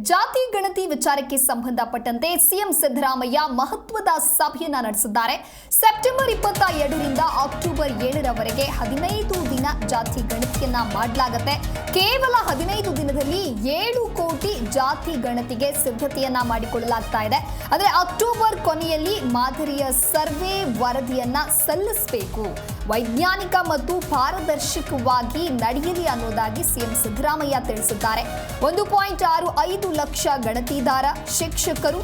ಜಾತಿ ಗಣತಿ ವಿಚಾರಕ್ಕೆ ಸಂಬಂಧಪಟ್ಟಂತೆ ಸಿಎಂ ಸಿದ್ದರಾಮಯ್ಯ ಮಹತ್ವದ ಸಭೆಯನ್ನ ನಡೆಸಿದ್ದಾರೆ. ಸೆಪ್ಟೆಂಬರ್ 22ರಿಂದ ಅಕ್ಟೋಬರ್ 7ರವರೆಗೆ 15 ದಿನ ಜಾತಿ ಗಣತಿಯನ್ನ ಮಾಡಲಾಗುತ್ತೆ. ಕೇವಲ 15 ದಿನದಲ್ಲಿ 7 ಕೋಟಿ ಜಾತಿ ಗಣತಿಗೆ ಸಿದ್ಧತೆಯನ್ನ ಮಾಡಿಕೊಳ್ಳಲಾಗ್ತಾ ಇದೆ. ಆದರೆ ಅಕ್ಟೋಬರ್ ಕೊನೆಯಲ್ಲಿ ಮಾದರಿಯ ಸರ್ವೆ ವರದಿಯನ್ನ ಸಲ್ಲಿಸಬೇಕು. ವೈಜ್ಞಾನಿಕ ಮತ್ತು ಪಾರದರ್ಶಕವಾಗಿ ನಡೆಯಲಿ ಅನ್ನೋದಾಗಿ ಸಿಎಂ ಸಿದ್ದರಾಮಯ್ಯ ತಿಳಿಸಿದ್ದಾರೆ. 1.65 ಲಕ್ಷ ಗಣತಿದಾರ, ಶಿಕ್ಷಕರು,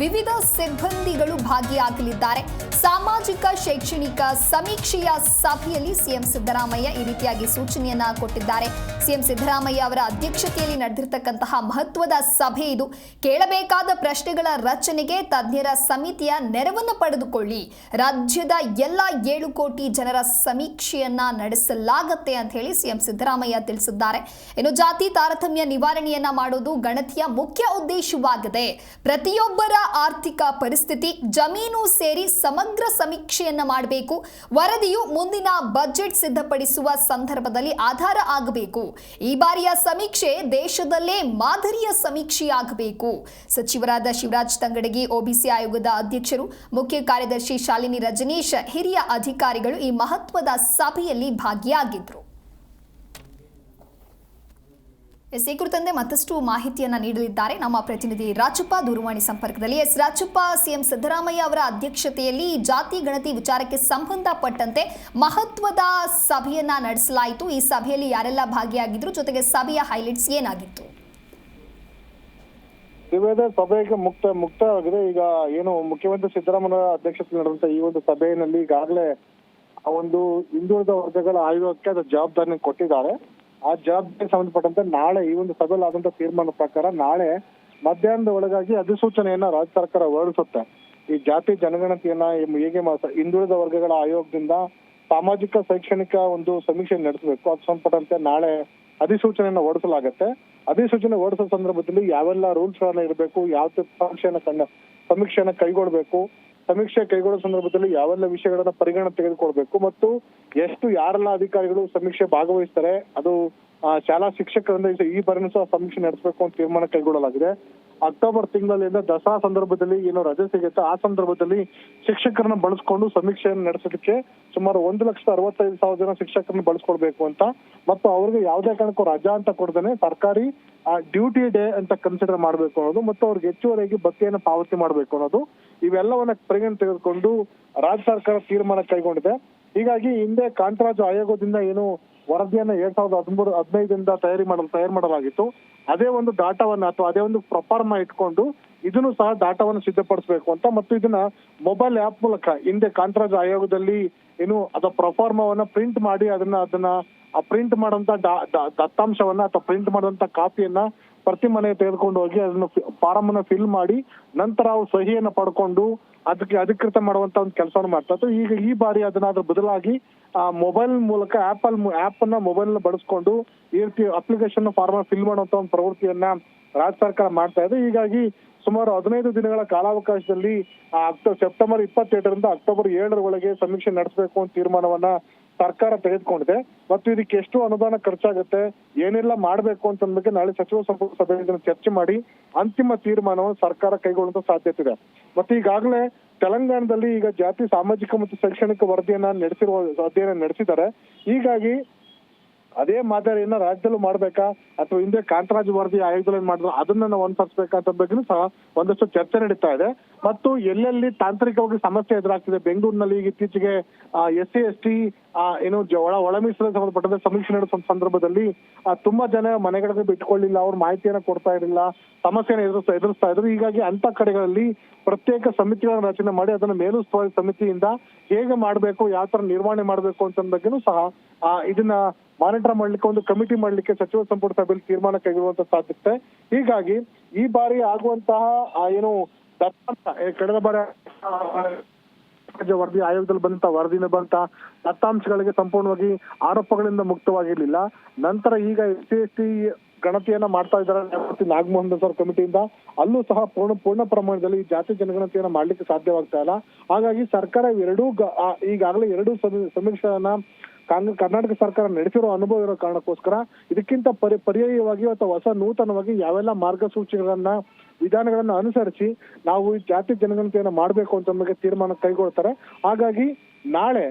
ವಿವಿಧ ಸಿಬ್ಬಂದಿಗಳು ಭಾಗಿಯಾಗಲಿದ್ದಾರೆ. ಸಾಮಾಜಿಕ ಶೈಕ್ಷಣಿಕ ಸಮೀಕ್ಷೆಯ ಸಭೆಯಲ್ಲಿ ಸಿಎಂ ಸಿದ್ದರಾಮಯ್ಯ ಈ ರೀತಿಯಾಗಿ ಸೂಚನೆಯನ್ನ ಕೊಟ್ಟಿದ್ದಾರೆ. ಸಿಎಂ ಸಿದ್ದರಾಮಯ್ಯ ಅವರ ಅಧ್ಯಕ್ಷತೆಯಲ್ಲಿ ನಡೆದಿರತಕ್ಕಂತಹ ಮಹತ್ವದ ಸಭೆ ಇದು. ಕೇಳಬೇಕಾದ ಪ್ರಶ್ನೆಗಳ ರಚನೆಗೆ ತಜ್ಞರ ಸಮಿತಿಯ ನೆರವನ್ನು ಪಡೆದುಕೊಳ್ಳಿ. ರಾಜ್ಯದ ಎಲ್ಲ 7 ಕೋಟಿ ಜನರ ಸಮೀಕ್ಷೆಯನ್ನ ನಡೆಸಲಾಗುತ್ತೆ ಅಂತ ಹೇಳಿ ಸಿಎಂ ಸಿದ್ದರಾಮಯ್ಯ ತಿಳಿಸಿದ್ದಾರೆ. ಇನ್ನು ಜಾತಿ ತಾರತಮ್ಯ ನಿವಾರಣೆಯನ್ನ ಮಾಡೋದು ಗಣತಿಯ ಮುಖ್ಯ ಉದ್ದೇಶವಾಗಿದೆ. ಪ್ರತಿಯೊಬ್ಬರ ಆರ್ಥಿಕ ಪರಿಸ್ಥಿತಿ, ಜಮೀನು ಸೇರಿ ಸಮಗ್ರ ಸಮೀಕ್ಷೆಯನ್ನ ಮಾಡಬೇಕು. ವರದಿಯು ಮುಂದಿನ ಬಜೆಟ್ ಸಿದ್ಧಪಡಿಸುವ ಸಂದರ್ಭದಲ್ಲಿ ಆಧಾರ ಆಗಬೇಕು. ಈ ಬಾರಿಯ ಸಮೀಕ್ಷೆ ದೇಶದಲ್ಲೇ ಮಾದರಿಯ ಸಮೀಕ್ಷೆಯಾಗಬೇಕು. ಸಚಿವರಾದ ಶಿವರಾಜ್ ತಂಗಡಗಿ, ಒಬಿಸಿ ಆಯೋಗದ ಅಧ್ಯಕ್ಷರು, ಮುಖ್ಯ ಕಾರ್ಯದರ್ಶಿ ಶಾಲಿನಿ ರಜನೀಶ್, ಹಿರಿಯ ಅಧಿಕಾರಿಗಳು ಈ ಮಹತ್ವದ ಸಭೆಯಲ್ಲಿ ಭಾಗಿಯಾಗಿದ್ದರು. ಈ ಕುರಿತಂತೆ ಮತ್ತಷ್ಟು ಮಾಹಿತಿಯನ್ನ ನೀಡಲಿದ್ದಾರೆ ನಮ್ಮ ಪ್ರತಿನಿಧಿ ರಾಜಪ್ಪ ದೂರವಾಣಿ ಸಂಪರ್ಕದಲ್ಲಿ. ರಾಜಪ್ಪ, ಸಿಎಂ ಸಿದ್ದರಾಮಯ್ಯ ಅವರ ಅಧ್ಯಕ್ಷತೆಯಲ್ಲಿ ಜಾತಿ ಗಣತಿ ವಿಚಾರಕ್ಕೆ ಸಂಬಂಧಪಟ್ಟಂತೆ ಮಹತ್ವದ ಸಭೆಯನ್ನ ನಡೆಸಲಾಯಿತು. ಈ ಸಭೆಯಲ್ಲಿ ಯಾರೆಲ್ಲ ಭಾಗಿಯಾಗಿದ್ರು, ಜೊತೆಗೆ ಸಭೆಯ ಹೈಲೈಟ್ಸ್ ಏನಾಗಿತ್ತು? ಸಭೆಗೆ ಮುಕ್ತವಾಗಿದೆ. ಈಗ ಏನು ಮುಖ್ಯಮಂತ್ರಿ ಸಿದ್ದರಾಮಯ್ಯ ಅಧ್ಯಕ್ಷತೆಯಲ್ಲಿ ನಡೆದಂತ ಈ ಒಂದು ಸಭೆಯಲ್ಲಿ ಈಗಾಗಲೇ ಆ ಒಂದು ಹಿಂದುಳಿದ ವರ್ಗಗಳ ಆಯೋಗಕ್ಕೆ ಅದರ ಜವಾಬ್ದಾರಿಯನ್ನು ಕೊಟ್ಟಿದ್ದಾರೆ. ಆ ಜವಾಬ್ದಾರಿಗೆ ಸಂಬಂಧಪಟ್ಟಂತೆ ನಾಳೆ ಈ ಒಂದು ಸಭೆಯಲ್ಲಿ ಆದಂತ ತೀರ್ಮಾನದ ಪ್ರಕಾರ ನಾಳೆ ಮಧ್ಯಾಹ್ನದ ಒಳಗಾಗಿ ಅಧಿಸೂಚನೆಯನ್ನ ರಾಜ್ಯ ಸರ್ಕಾರ ಹೊರಡಿಸುತ್ತೆ. ಈ ಜಾತಿ ಜನಗಣತಿಯನ್ನ ಹೇಗೆ ಹಿಂದುಳಿದ ವರ್ಗಗಳ ಆಯೋಗದಿಂದ ಸಾಮಾಜಿಕ ಶೈಕ್ಷಣಿಕ ಒಂದು ಸಮೀಕ್ಷೆ ನಡೆಸಬೇಕು, ಅದು ಸಂಬಂಧಪಟ್ಟಂತೆ ನಾಳೆ ಅಧಿಸೂಚನೆಯನ್ನ ಹೊರಡಿಸಲಾಗುತ್ತೆ. ಅಧಿಸೂಚನೆ ಹೊರಡಿಸೋ ಸಂದರ್ಭದಲ್ಲಿ ಯಾವೆಲ್ಲ ರೂಲ್ಸ್ ಗಳನ್ನ ಇರಬೇಕು, ಯಾವ ಸಮೀಕ್ಷೆಯನ್ನ ಕೈಗೊಳ್ಬೇಕು, ಸಮೀಕ್ಷೆ ಕೈಗೊಳ್ಳೋ ಸಂದರ್ಭದಲ್ಲಿ ಯಾವೆಲ್ಲ ವಿಷಯಗಳನ್ನ ಪರಿಗಣನೆ ತೆಗೆದುಕೊಳ್ಬೇಕು ಮತ್ತು ಎಷ್ಟು ಯಾರೆಲ್ಲ ಅಧಿಕಾರಿಗಳು ಸಮೀಕ್ಷೆ ಭಾಗವಹಿಸ್ತಾರೆ, ಅದು ಶಾಲಾ ಶಿಕ್ಷಕರಿಂದ ಈ ಬಾರಿನೂ ಸಹ ಸಮೀಕ್ಷೆ ನಡೆಸಬೇಕು ಅಂತ ತೀರ್ಮಾನ ಕೈಗೊಳ್ಳಲಾಗಿದೆ. ಅಕ್ಟೋಬರ್ ತಿಂಗಳಿಂದ ದಸರಾ ಸಂದರ್ಭದಲ್ಲಿ ಏನೋ ರಜೆ ಸಿಗುತ್ತೆ, ಆ ಸಂದರ್ಭದಲ್ಲಿ ಶಿಕ್ಷಕರನ್ನ ಬಳಸ್ಕೊಂಡು ಸಮೀಕ್ಷೆಯನ್ನು ನಡೆಸೋದಕ್ಕೆ ಸುಮಾರು 1,65,000 ಜನ ಶಿಕ್ಷಕರನ್ನ ಬಳಸ್ಕೊಳ್ಬೇಕು ಅಂತ, ಮತ್ತು ಅವ್ರಿಗೆ ಯಾವುದೇ ಕಾರಣಕ್ಕೂ ರಜಾ ಅಂತ ಕೊಡದೇನೆ ಸರ್ಕಾರಿ ಡ್ಯೂಟಿ ಡೇ ಅಂತ ಕನ್ಸಿಡರ್ ಮಾಡಬೇಕು ಅನ್ನೋದು ಮತ್ತು ಅವ್ರಿಗೆ ಹೆಚ್ಚುವರಿಯಾಗಿ ಭತ್ಯೆಯನ್ನು ಪಾವತಿ ಮಾಡಬೇಕು ಅನ್ನೋದು, ಇವೆಲ್ಲವನ್ನ ಪರಿಗಣನೆ ತೆಗೆದುಕೊಂಡು ರಾಜ್ಯ ಸರ್ಕಾರ ತೀರ್ಮಾನ ಕೈಗೊಂಡಿದೆ. ಹೀಗಾಗಿ ಹಿಂದೆ ಕಾಂತರಾಜು ಆಯೋಗದಿಂದ ಏನು ವರದಿಯನ್ನ 2015ರಿಂದ ತಯಾರು ಮಾಡಲಾಗಿತ್ತು, ಅದೇ ಒಂದು ಡಾಟಾವನ್ನ ಅಥವಾ ಅದೇ ಒಂದು ಪ್ರೊಫಾರ್ಮಾ ಇಟ್ಕೊಂಡು ಇದನ್ನು ಸಹ ಡಾಟಾವನ್ನು ಸಿದ್ಧಪಡಿಸಬೇಕು ಅಂತ, ಮತ್ತು ಇದನ್ನ ಮೊಬೈಲ್ ಆಪ್ ಮೂಲಕ ಹಿಂದೆ ಕಾಂತರಾಜು ಆಯೋಗದಲ್ಲಿ ಏನು ಅದ ಪ್ರೊಫಾರ್ಮಾವನ್ನ ಪ್ರಿಂಟ್ ಮಾಡಿ ಅದನ್ನ ಪ್ರಿಂಟ್ ಮಾಡುವಂತ ದತ್ತಾಂಶವನ್ನ ಅಥವಾ ಪ್ರಿಂಟ್ ಮಾಡುವಂತ ಕಾಪಿಯನ್ನ ಪ್ರತಿ ಮನೆ ತೆಗೆದುಕೊಂಡು ಹೋಗಿ ಅದನ್ನ ಫಾರಂ ಅನ್ನ ಫಿಲ್ ಮಾಡಿ ನಂತರ ಅವ್ರು ಸಹಿಯನ್ನ ಪಡ್ಕೊಂಡು ಅದಕ್ಕೆ ಅಧಿಕೃತ ಮಾಡುವಂತ ಒಂದು ಕೆಲಸವನ್ನು ಮಾಡ್ತಾ ಇತ್ತು. ಈಗ ಈ ಬಾರಿ ಅದನ್ನ ಅದ್ರ ಬದಲಾಗಿ ಮೊಬೈಲ್ ಮೂಲಕ ಆಪ್ ಅನ್ನ ಮೊಬೈಲ್ ನ ಬಳಸ್ಕೊಂಡು ಈ ರೀತಿ ಅಪ್ಲಿಕೇಶನ್ ಫಾರ್ಮ್ ಫಿಲ್ ಮಾಡುವಂತ ಒಂದು ಪ್ರವೃತ್ತಿಯನ್ನ ರಾಜ್ಯ ಸರ್ಕಾರ ಮಾಡ್ತಾ ಇದೆ. ಹೀಗಾಗಿ ಸುಮಾರು 15 ದಿನಗಳ ಕಾಲಾವಕಾಶದಲ್ಲಿ ಸೆಪ್ಟೆಂಬರ್ 22ರಿಂದ ಅಕ್ಟೋಬರ್ 7ರೊಳಗೆ ಸಮೀಕ್ಷೆ ನಡೆಸಬೇಕು ಅಂತ ತೀರ್ಮಾನವನ್ನ ಸರ್ಕಾರ ತೆಗೆದುಕೊಂಡಿದೆ. ಮತ್ತು ಇದಕ್ಕೆ ಎಷ್ಟು ಅನುದಾನ ಖರ್ಚಾಗುತ್ತೆ, ಏನೆಲ್ಲ ಮಾಡಬೇಕು ಅಂತ ಬಗ್ಗೆ ನಾಳೆ ಸಚಿವ ಸಂಪುಟ ಸಭೆಯಲ್ಲಿ ಚರ್ಚೆ ಮಾಡಿ ಅಂತಿಮ ತೀರ್ಮಾನವನ್ನು ಸರ್ಕಾರ ಕೈಗೊಳ್ಳುವಂತ ಸಾಧ್ಯತೆ ಇದೆ. ಮತ್ತೆ ಈಗಾಗಲೇ ತೆಲಂಗಾಣದಲ್ಲಿ ಈಗ ಜಾತಿ ಸಾಮಾಜಿಕ ಮತ್ತು ಶೈಕ್ಷಣಿಕ ವರದಿಯನ್ನ ಅಧ್ಯಯನ ನಡೆಸಿದ್ದಾರೆ. ಹೀಗಾಗಿ ಅದೇ ಮಾದರಿಯನ್ನ ರಾಜ್ಯದಲ್ಲೂ ಮಾಡ್ಬೇಕಾ ಅಥವಾ ಹಿಂದೆ ಕಾಂತರಾಜು ವರದಿ ಆಯೋಗದಲ್ಲಿ ಮಾಡಿದ್ರು ಅದನ್ನ ನಾವು ಅನುಸರಿಸಬೇಕಂತ ಬಗ್ಗೆನೂ ಸಹ ಒಂದಷ್ಟು ಚರ್ಚೆ ನಡೀತಾ ಇದೆ. ಮತ್ತು ಎಲ್ಲೆಲ್ಲಿ ತಾಂತ್ರಿಕವಾಗಿ ಸಮಸ್ಯೆ ಎದುರಾಗ್ತಿದೆ, ಬೆಂಗಳೂರಿನಲ್ಲಿ ಈಗ ಇತ್ತೀಚೆಗೆ SC ST ಏನು ಒಳ ಮೀಸಲಿಗೆ ಸಂಬಂಧಪಟ್ಟಂತೆ ಸಮೀಕ್ಷೆ ನಡೆಸುವ ಸಂದರ್ಭದಲ್ಲಿ ತುಂಬಾ ಜನ ಮನೆಗಳಿಗೆ ಬಿಟ್ಕೊಳ್ಳಿಲ್ಲ, ಅವ್ರ ಮಾಹಿತಿಯನ್ನ ಕೊಡ್ತಾ ಇರಲಿಲ್ಲ, ಸಮಸ್ಯೆನ ಎದುರಿಸ್ತಾ ಇದ್ರು. ಹೀಗಾಗಿ ಅಂತ ಕಡೆಗಳಲ್ಲಿ ಪ್ರತ್ಯೇಕ ಸಮಿತಿಗಳನ್ನ ರಚನೆ ಮಾಡಿ ಅದನ್ನ ಮೇಲುಸ್ತುವಾರಿ ಸಮಿತಿಯಿಂದ ಹೇಗೆ ಮಾಡ್ಬೇಕು, ಯಾವ ತರ ನಿರ್ವಹಣೆ ಮಾಡ್ಬೇಕು ಅಂತ ಬಗ್ಗೆನೂ ಸಹ ಇದನ್ನ ಮಾನಿಟರ್ ಮಾಡ್ಲಿಕ್ಕೆ ಒಂದು ಕಮಿಟಿ ಮಾಡ್ಲಿಕ್ಕೆ ಸಚಿವ ಸಂಪುಟ ಸಭೆಯಲ್ಲಿ ತೀರ್ಮಾನ ಕೈಗೊಳ್ಳುವಂತ ಸಾಧ್ಯತೆ. ಹೀಗಾಗಿ ಈ ಬಾರಿ ಆಗುವಂತಹ ಏನು ಕಳೆದ ಬಾರಿ ವರದಿ ಆಯೋಗದಲ್ಲಿ ಬಂತ ದತ್ತಾಂಶಗಳಿಗೆ ಸಂಪೂರ್ಣವಾಗಿ ಆರೋಪಗಳಿಂದ ಮುಕ್ತವಾಗಿರ್ಲಿಲ್ಲ. ನಂತರ ಈಗ SC ST ಗಣತಿಯನ್ನ ಮಾಡ್ತಾ ಇದ್ದಾರೆ ನಾಗಮೋಹನ್ ದಾಸ್ ಕಮಿಟಿಯಿಂದ, ಅಲ್ಲೂ ಸಹ ಪೂರ್ಣ ಪ್ರಮಾಣದಲ್ಲಿ ಜಾತಿ ಜನಗಣತಿಯನ್ನ ಮಾಡ್ಲಿಕ್ಕೆ ಸಾಧ್ಯವಾಗ್ತಾ ಇಲ್ಲ. ಹಾಗಾಗಿ ಸರ್ಕಾರ ಈಗಾಗಲೇ 2 ಸಮೀಕ್ಷೆಯನ್ನ ಕರ್ನಾಟಕ ಸರ್ಕಾರ ನಡೆಸಿರೋ ಅನುಭವ ಇರೋ ಕಾರಣಕ್ಕೋಸ್ಕರ ಇದಕ್ಕಿಂತ ಪರ್ಯಾಯವಾಗಿ ಅಥವಾ ಹೊಸ ನೂತನವಾಗಿ ಯಾವೆಲ್ಲ ಮಾರ್ಗಸೂಚಿಗಳನ್ನ ವಿಧಾನಗಳನ್ನ ಅನುಸರಿಸಿ ನಾವು ಈ ಜಾತಿ ಜನಗಣತಿಯನ್ನ ಮಾಡಬೇಕು ಅಂತ ನಮಗೆ ತೀರ್ಮಾನ ಕೈಗೊಳ್ತಾರೆ. ಹಾಗಾಗಿ ನಾಳೆ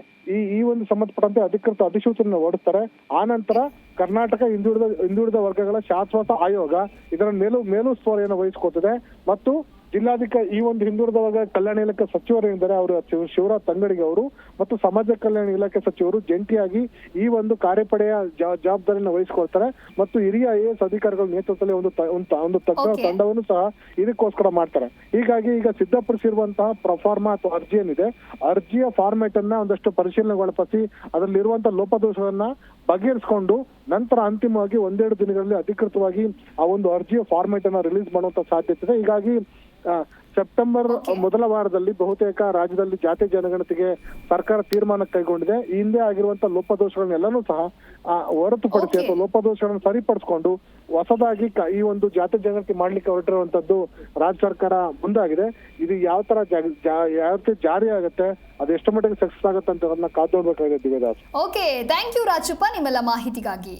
ಈ ಒಂದು ಸಂಬಂಧಪಟ್ಟಂತೆ ಅಧಿಕೃತ ಅಧಿಸೂಚನೆ ಹೊರಡಿಸ್ತಾರೆ. ಆ ನಂತರ ಕರ್ನಾಟಕ ಹಿಂದುಳಿದ ವರ್ಗಗಳ ಶಾಶ್ವತ ಆಯೋಗ ಇದರ ಮೇಲುಸ್ತುವಾರಿಯನ್ನು ವಹಿಸಿಕೊಳ್ತದೆ ಮತ್ತು ಜಿಲ್ಲಾಧಿಕಾರಿ ಈ ಒಂದು ಹಿಂದುಳಿದ ವರ್ಗ ಕಲ್ಯಾಣ ಇಲಾಖೆ ಸಚಿವರು ಎಂದರೆ ಅವರು ಶಿವರಾಜ್ ತಂಗಡಿಗೆ ಅವರು ಮತ್ತು ಸಮಾಜ ಕಲ್ಯಾಣ ಇಲಾಖೆ ಸಚಿವರು ಜಂಟಿಯಾಗಿ ಈ ಒಂದು ಕಾರ್ಯಪಡೆಯ ಜವಾಬ್ದಾರಿಯನ್ನು ವಹಿಸಿಕೊಳ್ತಾರೆ ಮತ್ತು ಹಿರಿಯ IAS ಅಧಿಕಾರಿಗಳ ನೇತೃತ್ವದಲ್ಲಿ ಒಂದು ತಜ್ಞರ ತಂಡವನ್ನು ಸಹ ಇದಕ್ಕೋಸ್ಕರ ಮಾಡ್ತಾರೆ. ಹೀಗಾಗಿ ಈಗ ಸಿದ್ಧಪಡಿಸಿರುವಂತಹ ಪ್ರಫಾರ್ಮಾ ಅಥವಾ ಅರ್ಜಿ ಏನಿದೆ, ಅರ್ಜಿಯ ಫಾರ್ಮೆಟ್ ಅನ್ನ ಒಂದಷ್ಟು ಪರಿಶೀಲನೆಗೊಳಪಡಿಸಿ ಅದರಲ್ಲಿರುವಂತಹ ಲೋಪದೋಷಗಳನ್ನ ಬಗೆಹರಿಸಿಕೊಂಡು ನಂತರ ಅಂತಿಮವಾಗಿ ಒಂದೆರಡು ದಿನಗಳಲ್ಲಿ ಅಧಿಕೃತವಾಗಿ ಆ ಒಂದು ಅರ್ಜಿಯ ಫಾರ್ಮೆಟ್ ಅನ್ನ ರಿಲೀಸ್ ಮಾಡುವಂತ ಸಾಧ್ಯತೆ ಇದೆ. ಹೀಗಾಗಿ ಸೆಪ್ಟೆಂಬರ್ ಮೊದಲ ವಾರದಲ್ಲಿ ಬಹುತೇಕ ರಾಜ್ಯದಲ್ಲಿ ಜಾತಿ ಜನಗಣತಿಗೆ ಸರ್ಕಾರ ತೀರ್ಮಾನ ಕೈಗೊಂಡಿದೆ. ಈ ಹಿಂದೆ ಆಗಿರುವಂತಹ ಲೋಪದೋಷಗಳನ್ನೆಲ್ಲನೂ ಸಹ ಹೊರತುಪಡಿಸಿ ಅಥವಾ ಲೋಪದೋಷಗಳನ್ನು ಸರಿಪಡಿಸಿಕೊಂಡು ಹೊಸದಾಗಿ ಈ ಒಂದು ಜಾತಿ ಜನಗಣತಿ ಮಾಡ್ಲಿಕ್ಕೆ ಹೊರಟಿರುವಂತದ್ದು ರಾಜ್ಯ ಸರ್ಕಾರ ಮುಂದಾಗಿದೆ. ಇದು ಯಾವ ತರ ಜಾರಿ ಆಗುತ್ತೆ, ಅದು ಎಷ್ಟು ಮಟ್ಟಿಗೆ ಸಕ್ಸಸ್ ಆಗುತ್ತೆ ಅಂತ ಕಾದು ನೋಡ್ಬೇಕಾಗಿದೆ ದಿವ್ಯದಾಸ್. ಓಕೆ, ಥ್ಯಾಂಕ್ ಯು ರಾಜಪ್ಪ ನಿಮ್ಮೆಲ್ಲ ಮಾಹಿತಿಗಾಗಿ.